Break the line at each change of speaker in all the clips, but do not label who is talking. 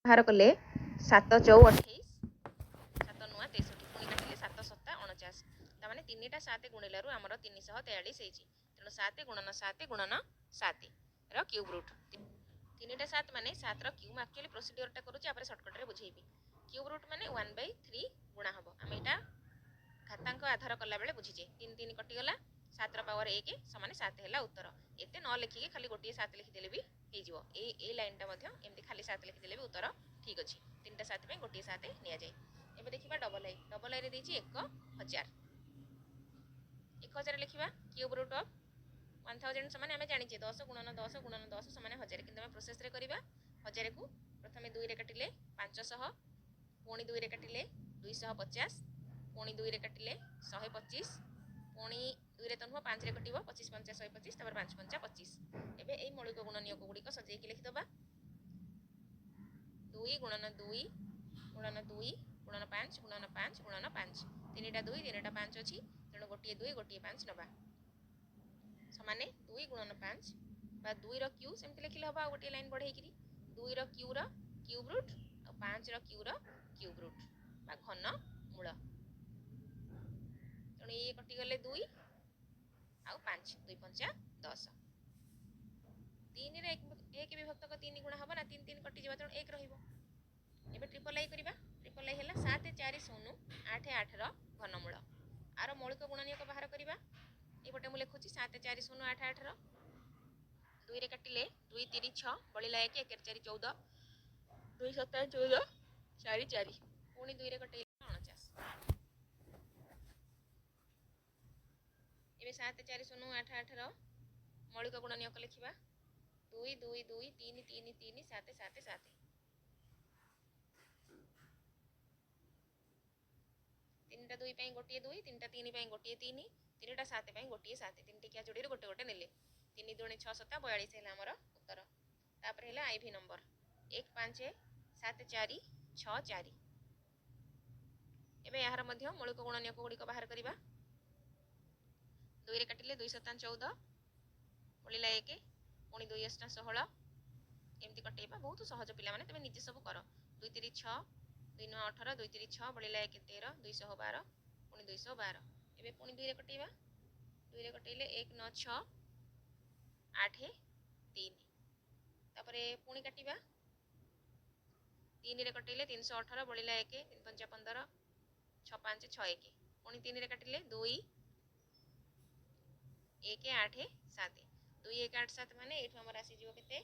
बाहर कले 7 चौ 28 7 नुआ 63 पुणी काटिले 7 सत्ता 49 तामाने 3टा 7 गुणिलारु हमर 343 हेची तेणु 7 गुणन 7 गुणन 7 रो क्यूब रूट 3टा 7 माने 7 रो क्यूब एक्चुअली प्रोसीजर टा करूची आपरे शॉर्टकट रे बुझेबी क्यूब रूट माने 1/3 गुणा हबो हम एटा खातांक आधार कला बेले बुझीजे 3 3 कटि गला 7 रो पावर 1 समान 7 हैला उत्तर एते न लिखि खाली गोटे 7 लिखि देले भी हे जिवो ए लाइन टा मध्य एमती खाली 7 लिखि देले भी उत्तर ठीक अछि 3टा 7 पे गोटे 7 निया जाय एबे देखिबा डबल आई रे देछि 1000 1000 लिखिबा क्यूब रूट ऑफ 1000 समान हमें जानिछे 10 गुणन 10 गुणन 10 समान 1000 किंतु हम प्रोसेस रे करबा 1000 को प्रथमे 2 रे काटिले 500 पुणी 2 रे काटिले 250 पुणी 2 रे काटिले 125 पुणी 2 रे तो नुह 5 रे कटिबो 25 5 125 तबर 5 5 25 एबे एई मौलिक गुणनीयक गुडी को सजेई कि लिखि दबा 2 गुणन 2 गुणन 2 गुणन 5 गुणन 5 गुणन 5 तीनटा 2 तीनटा 5 अछि तेणु गोटिए 2 गोटिए 5 नबा समान 2 गुणन 5 बा 2 रो क्यू सेमति लिखिले हबा गोटिए लाइन बढ़ेई किरी 2 रो क्यूब रूट और 5 रो क्यूब रूट बा घन मूल तेणु ये कटि गले 2 आउ 5 2 5 10 3 रे 1 विभक्त को 3 गुणा हबो ना 3 3 कटि जबा तेणु 1 रहिबो एबे ट्रिपल आई करिबा ट्रिपल आई हैला 7 4 0 8 8 रो घनमूल आरो मौलिक गुणनीयक बाहर करिबा ए बटे मु लिखुची 7 4 0 8 8 रो 2 रे काटिले 2 3 6 बळिला 1 1 4 14 2 7 14 4 4 पुणी 2 रे कटि 49 एबे 7 4 0 8 8 रो मौलिक गुणनीयक लिखिबा 2 2 2 3 3 3 7 7 7 तीनटा 2 ପାଇଁ ଗୋଟିଏ 2 तीनटा 3 ପାଇଁ ଗୋଟିଏ 3 तीनटा 7 ପାଇଁ ଗୋଟିଏ 7 तीन टिकिया जोड़ी गोटे गोटे नेले 3 2 6 7 42 हैला हमर उत्तर तापर हैला आईवी नंबर 1 5 7 4 6 4 एबे यार मध्य मौलिक गुणनीयक गुडी को बाहर करिबा 2 रे काटिले 2 7 14 बळिला 1 पुणी 2 8 16 एमती कटेबा बहुत सहज पिला माने तबे निजे सब कर 2 3 6 2 9 18 2 3 6 बळिला 1 13 212 पुणी 212 एबे पुणी 2 रे कटेबा 2 रे कटेले 1 9 6 8 3 तापरे पुणी काटिबा 3 रे कटेले 318 बळिला 1 3 5 15 6 5 6 1 पुणी 3 रे काटिले 2 1 8 7 2 1 8 7 माने एठो हमर आसी जीवो केते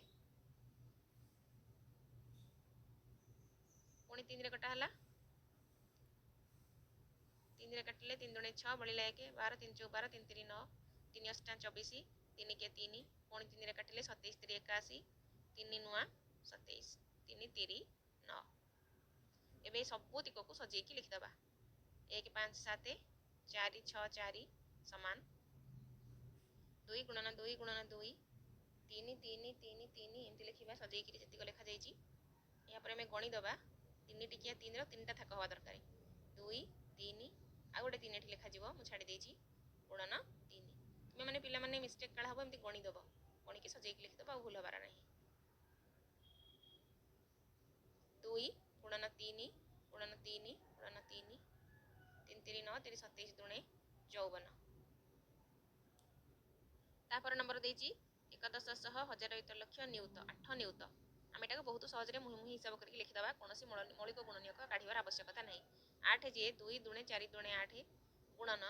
पुणी 3 रे कटा हला 3 रे काटिले 3 2 6 बळिला 1 12 3 4 12 3 3 9 3 8 24 3 के 3 पुणी 3 रे काटिले 27 3 81 3 नुआ 27 3 3 9 एबे सबु तिक को सजेई कि लिखि दबा 1 5 7 4 6 4 समान 2 गुणन 2 गुणन 2 3 3 3 3 एमती लिखिबा सजेई कि जति को लिखा जाईची या पर हमें गणी दबा 3 टिकिया 3 रो 3टा थाक हवा दरकार 2 3 आ गोटे 3 एठी लिखा जीवो मु छाडी देइची गुणन 3 तुमे माने पिला माने मिस्टेक काढा हबो एमती गणी दबो गणी के सजेई कि लिखि दबा भूल हबार नाही 2 गुणन 3 गुणन 3 गुणन 3 3 3 9 3 27 दुणे 54 तापर नंबर देइची 1100 1000 लक्ष न्यूट 8 न्यूट आम एटा बहुत सहज रे मुही हिसाब करके लिखि दबा कोनोसी मौलिक गुणनीयक काढिबार आवश्यकता नाही 8 जे 2 दुणे 4 दुणे 8 गुणन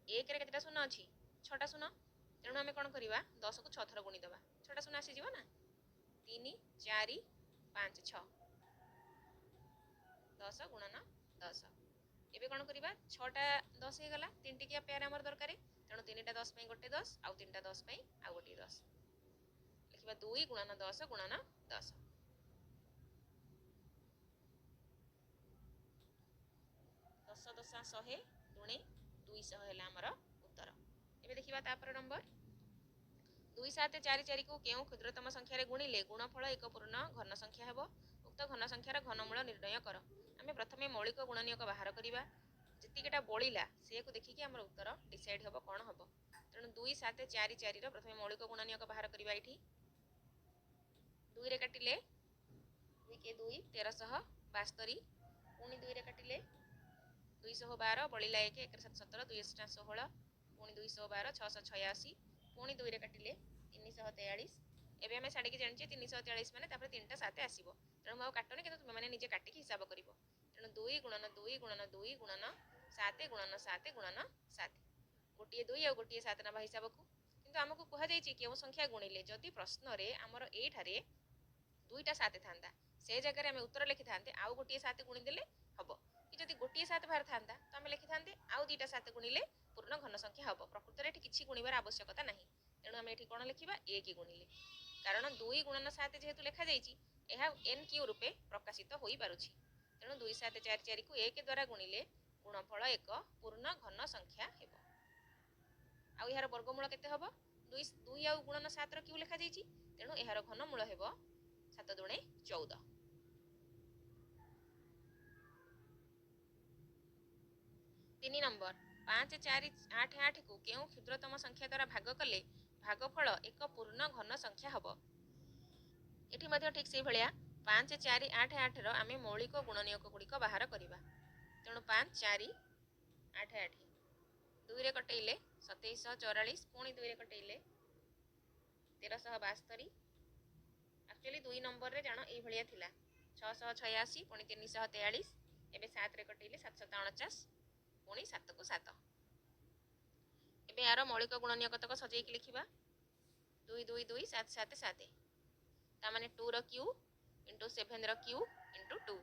1 रे केतेटा शून्य अछि 6टा शून्य तेणु आमे कोन करिवा 10 को 6 थर गुणी दबा 6टा शून्य आसी जीवो ना 3 4 5 6 10 गुणन 10 एबे कोन करिवा 6टा 10 हे गला 3 टिकिया पेयर हमर दरकार तेणु 3टा 10 पई गोटे 10 आउ 3टा 10 पई आ गोटे 10 लिखिबा 2 गुणन 10 गुणन 10 10 10 100 दुणे 200 हैला हमर उत्तर एबे देखिबा तापर नंबर 2 7 4 4 को केउ क्षुद्रतम संख्या रे गुणिले गुणफल एक पूर्ण घन संख्या हेबो उक्त घन संख्यार घनमूल निर्णय कर आमे प्रथमे मौलिक गुणनीयक बाहर करिबा जतिकेटा बळिला से को देखि कि हमर उत्तर डिसाइड हेबो कोन हेबो तेणु 2 7 4 4 रो प्रथमे मौलिक गुणनीयक बाहर करिबा इठी 2 रे काटिले 2 के 2 1372 पुणी 2 रे काटिले 212 बलिला 1 1 7 17 2 16 पुणी 212 686 पुणी 2 रे काटिले 343 एबे हमें साड़ी के जानचे 343 माने तापर 3टा 7 आसीबो तेणु मु काटनी किंतु तुम माने निजे काटिक हिसाब करिवो तेणु 2 गुणन 2 गुणन 2 गुणन 7 गुणन 7 गुणन 7 गोटे 2 और गोटे 7 ना हिसाब को किंतु हमको कहा जायछि केउ संख्या गुणिले जदि प्रश्न रे हमर एठारे 2टा 7 थांदा से जगह हमें उत्तर लिखि थांते आउ गोटे 7 गुणी देले हबो कि जदि गोटे 7 बाहर थांदा तो हमें लिखि थांते आउ 2टा 7 गुणिले पूर्ण घन संख्या हबो प्रकृत रे किछि गुणिबार आवश्यकता नाही तेणु हमें एठी कोन लिखिबा 1 गुणिले कारण 2 गुणन 7 जेहेतु लिखा जायछि एहा n क्यू रूपे प्रकाशित होई पारुछि तेणु 2 7 4 4 को 1 द्वारा गुणिले गुणफल 1 पूर्ण घन संख्या हेबो आउ यार वर्गमूल केते हबो 2 2 आउ गुणन 7 रो क्यू लिखा जायछि तेणु यार घनमूल हेबो 7 दुणे 14 3 नंबर 5 4 8 8 को केउ क्षुद्रतम संख्या द्वारा भाग कले भागफल एक पूर्ण घन संख्या हबो एठी मध्ये ठीक से भलिया 5 4 8 8 रो आमे मौलिक गुणनीयक गुड़िक बाहर करिबा तेणु 5 4 8 8 2 रे कटेइले 2744 पुणी 2 रे कटेइले 1372 एक्चुअली 2 नंबर रे जानो एई भलिया थिला 686 पुणी 343 एबे 7 रे कटेइले 749 पुणी 7 को 7 एबे यार मौलिक गुणनीयक तक सजेई कि लिखिबा 2 2 2 7 7 7 ता माने 2 रो क्यू इंटू 7 रो क्यू इंटू 2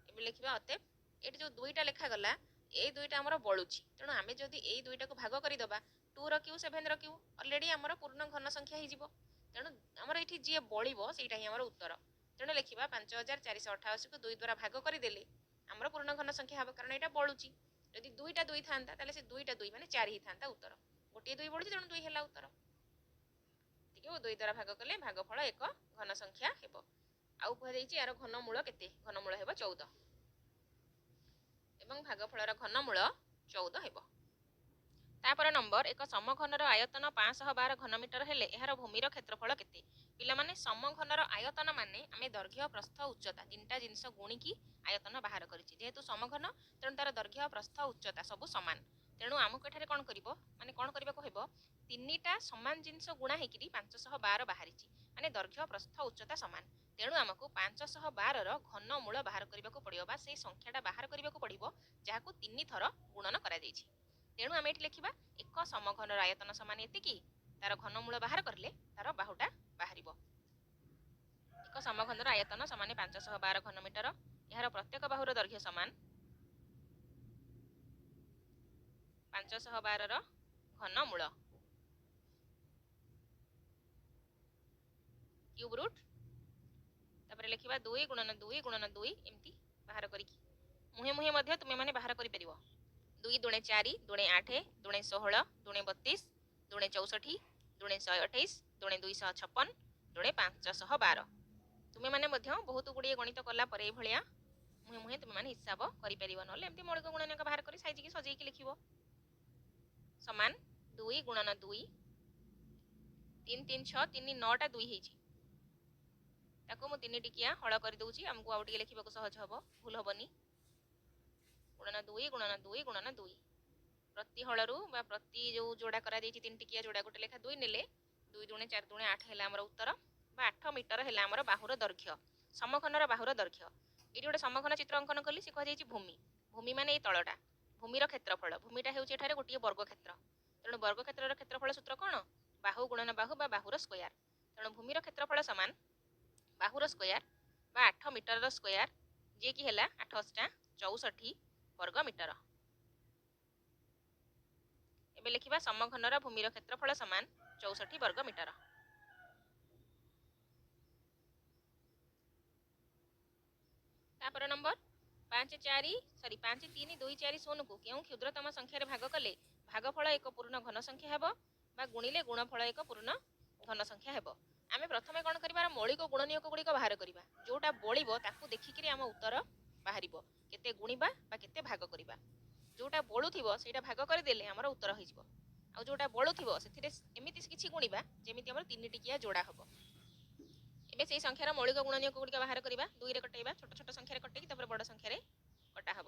एबे लिखिबा अतएव एटी जो 2टा लेखा गला ए 2टा हमर बळुची तेणु आमे जदि ए 2टा को भाग करि दबा 2 रो क्यू 7 रो क्यू ऑलरेडी हमर पूर्ण घन संख्या हि जिवो तेणु हमर एठी जे बळिबो सेटा हि हमर उत्तर तेणु लिखिबा 5488 को 2 द्वारा भाग करि देले हमर पूर्ण घन संख्या हबो कारण एटा बळुची जदि 2टा 2 थांता ताले से 2टा 2 माने 4 हि थांता उत्तर गोटे 2 बळुची तेणु 2 हेला उत्तर ठीक 2 द्वारा भाग कले भागफल एक घन संख्या हेबो आउ कह जायछि यार घनमूल केते घनमूल हेबो 14 एवं भागफलर घनमूल 14 हेबो तापर नंबर एक समघनर आयतन 512 घनमीटर हेले एहार भूमिर क्षेत्रफल केते पिला माने समघनर आयतन माने आमे दैर्घ्य प्रस्थ उच्चता तीनटा जिंस गुणिकी आयतन बाहर करिछि जेहेतु समघन तेणु तार दैर्घ्य प्रस्थ उच्चता सब समान तेणु आमको एठारे कोन करिवो माने कोन करिबाको हेबो तीनटा समान जिंस गुणा हेकिरी 512 बाहरिछि माने दैर्घ्य प्रस्थ उच्चता समान तेणु आमको 512 रो घनमूल बाहर करिबाको पड़िबो बा से संख्याटा बाहर करिबाको पड़िबो जाहाको 3 थर गुणन करा जायछि तेणु आमे एठी लिखिबा एक समघनर आयतन समान एतिकी तार घनमूल बाहर करले तार बाहुटा बाहरिबो एक समघनर आयतन समान 512 घनमीटर एहार प्रत्येक बाहुर दैर्घ्य समान 512 रो घनमूल क्यूब रूट तापर लिखिबा 2 गुणन 2 गुणन 2 एमती बाहर करिकी मुहे मुहे मध्ये तुमे माने बाहर करि परिबो 2 दुणे 4 दुणे 8 दुणे 16 दुणे 32 दुणे 64 दुणे 128 दुणे 256 दुणे 512 तुमे माने मध्ये बहुत गुडी गणित कला परे भलिया मुहे मुहे तुमे माने हिसाब करि परिबो नले एमती मौलिक गुणनक बाहर करि साइज की सजेई की लिखिबो समान 2 गुणन 2 3 3 6 3 9 टा 2 हेछि ताको मु 3 टिकिया हळ कर दउची हमको आउ टिके लिखिबा को सहज हबो भूल हबनी गुणन 2 गुणन 2 गुणन 2 प्रति हळरू बा प्रति जो जोड़ा करा देछि 3 टिकिया जोड़ा गोटे लेखा 2 नेले 2 दुणे 4 दुणे 8 हेला हमर उत्तर बा 8 मीटर हेला हमर बाहुर दैर्घ्य समघनर बाहुर दैर्घ्य एटी गोटे समघन चित्र अंकन कली से कह जायछि भूमि भूमि माने ए तळटा भूमिर क्षेत्रफल भूमिटा हेउछि एठारे गोटे वर्ग क्षेत्र तेणु वर्ग क्षेत्रर क्षेत्रफल सूत्र कोन बाहु गुणन बाहु बा बाहुर स्क्वायर तेणु भूमिर क्षेत्रफल समान बाहुर स्क्वायर बा 8 मीटर स्क्वायर जे कि हेला 8 * 64 वर्ग मीटर एबे लिखिबा समघनर भूमिर क्षेत्रफल समान 64 वर्ग मीटर तापर नंबर 5 3 2 4 0 को केउ क्षुद्रतम संख्या रे भाग कले भागफल एक पूर्ण घन संख्या हेबो बा गुणिले गुणफल एक पूर्ण घन संख्या हेबो आमे प्रथमे कोन करिबार मौलिक गुणनीयक गुडी को बाहर करिबा जोटा बळिबो ताकू देखिकरी हम उत्तर बाहरिबो केते गुणिबा बा केते भाग करिबा जोटा बळुथिबो सेटा भाग करि देले हमर उत्तर होई जिवो आ जोटा बळुथिबो सेथिरे एमिति किछि गुणिबा जेमिति हमर 3 टिकिया जोड़ा हबो ଏବେ ସେଇ ସଂଖ୍ୟାର ମୌଳିକ ଗୁଣନୀୟକ ଗୁଡ଼ିକ ବାହାର କରିବା। 2 ରେ କଟେଇବା, ଛୋଟ ଛୋଟ ସଂଖ୍ୟାରେ କଟେଇକି ତାପରେ ବଡ଼ ସଂଖ୍ୟାରେ କଟା ହେବ।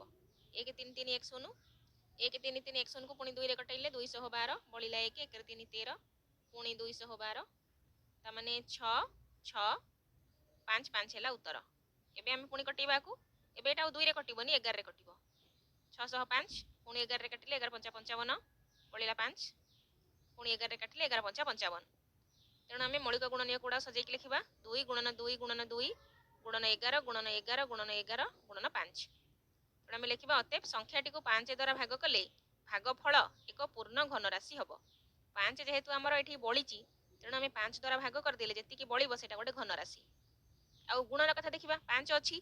1 3 3 1 0, 1 3 3 1 0 କୁ ପୁଣି 2 ରେ କଟେଇଲେ 212, ବଳିଲା 1 1 ରେ 3 13, ପୁଣି 212, ତାମାନେ 6 6 5 5 ହେଲା ଉତ୍ତର। ଏବେ ଆମେ ପୁଣି କଟେଇବାକୁ, ଏବେ ଏଟା ଆଉ 2 ରେ କଟିବନି, 11 ରେ କଟିବ। 605, ପୁଣି 11 ରେ କାଟିଲେ 11 5 55, ବଳିଲା 5, ପୁଣି 11 ରେ କାଟିଲେ 11 5 55। ତେଣୁ ଆମେ ମୌଳିକ ଗୁଣନୀୟକ ଗୁଡ଼ା ସଜାଇକି ଲେଖିବା। 2 ଗୁଣନ 2 ଗୁଣନ 2 ଗୁଣନ 11 ଗୁଣନ 11 ଗୁଣନ 11 ଗୁଣନ 5। ତେଣୁ ଆମେ ଲେଖିବା ଅତଏବ ସଂଖ୍ୟାଟିକୁ 5 ଦ୍ୱାରା ଭାଗ କଲେ ଭାଗଫଳ ଏକ ପୂର୍ଣ୍ଣ ଘନ ରାଶି ହେବ। 5 ଯେହେତୁ ଆମର ଏଠି ବଳିଛି, ତେଣୁ ଆମେ 5 ଦ୍ୱାରା ଭାଗ କରିଦେଲେ ଯେତିକି ବଳିବ ସେଇଟା ଗୋଟେ ଘନ ରାଶି। ଆଉ ଗୁଣନ କଥା ଦେଖିବା, 5 ଅଛି,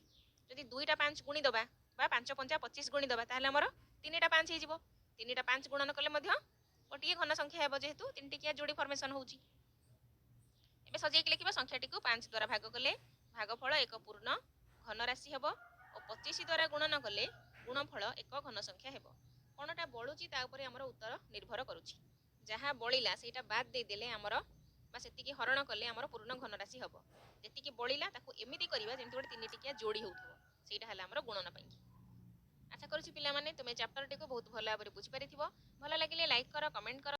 ଯଦି 2ଟା 5 ଗୁଣିଦେବା ବା 5 5 25 ଗୁଣିଦେବା, ତାହେଲେ ଆମର 3ଟା 5 ହେଇଯିବ। 3ଟା 5 ଗୁଣନ କଲେ ମଧ୍ୟ ଗୋଟିଏ ଘନ ସଂଖ୍ୟା ହେବ, ଯେହେତୁ 3 ଟିକିଆ ଯୋଡ଼ି ଫର୍ମେସନ୍ ହେଉଛି। ଏବେ ସଜାଇକି ଲେଖିବା, ସଂଖ୍ୟାଟିକୁ 5 ଦ୍ୱାରା ଭାଗ କଲେ ଭାଗଫଳ ଏକ ପୂର୍ଣ୍ଣ ଘନ ରାଶି ହେବ ଓ 25 ଦ୍ୱାରା ଗୁଣନ କଲେ ଗୁଣଫଳ ଏକ ଘନ ସଂଖ୍ୟା ହେବ। କ'ଣଟା ବଳୁଛି ତା ଉପରେ ଆମର ଉତ୍ତର ନିର୍ଭର କରୁଛି। ଯାହା ବଳିଲା ସେଇଟା ବାଦ ଦେଇଦେଲେ ଆମର ବା ସେତିକି ହରଣ କଲେ ଆମର ପୂର୍ଣ୍ଣ ଘନ ରାଶି ହେବ। ଯେତିକି ବଳିଲା ତାକୁ ଏମିତି କରିବା ଯେମିତି ଗୋଟେ 3 ଟିକିଆ ଯୋଡ଼ି ହେଉଥିବ, ସେଇଟା ହେଲା ଆମର ଗୁଣନ ପାଇଁ। ଆଶା କରୁଛି ପିଲାମାନେ ତୁମେ ଚାପ୍ଟରଟିକୁ ବହୁତ ଭଲ ଭାବରେ ବୁଝିପାରିଥିବ। ଭଲ ଲାଗିଲେ ଲାଇକ୍ କର, କମେଣ୍ଟ କର।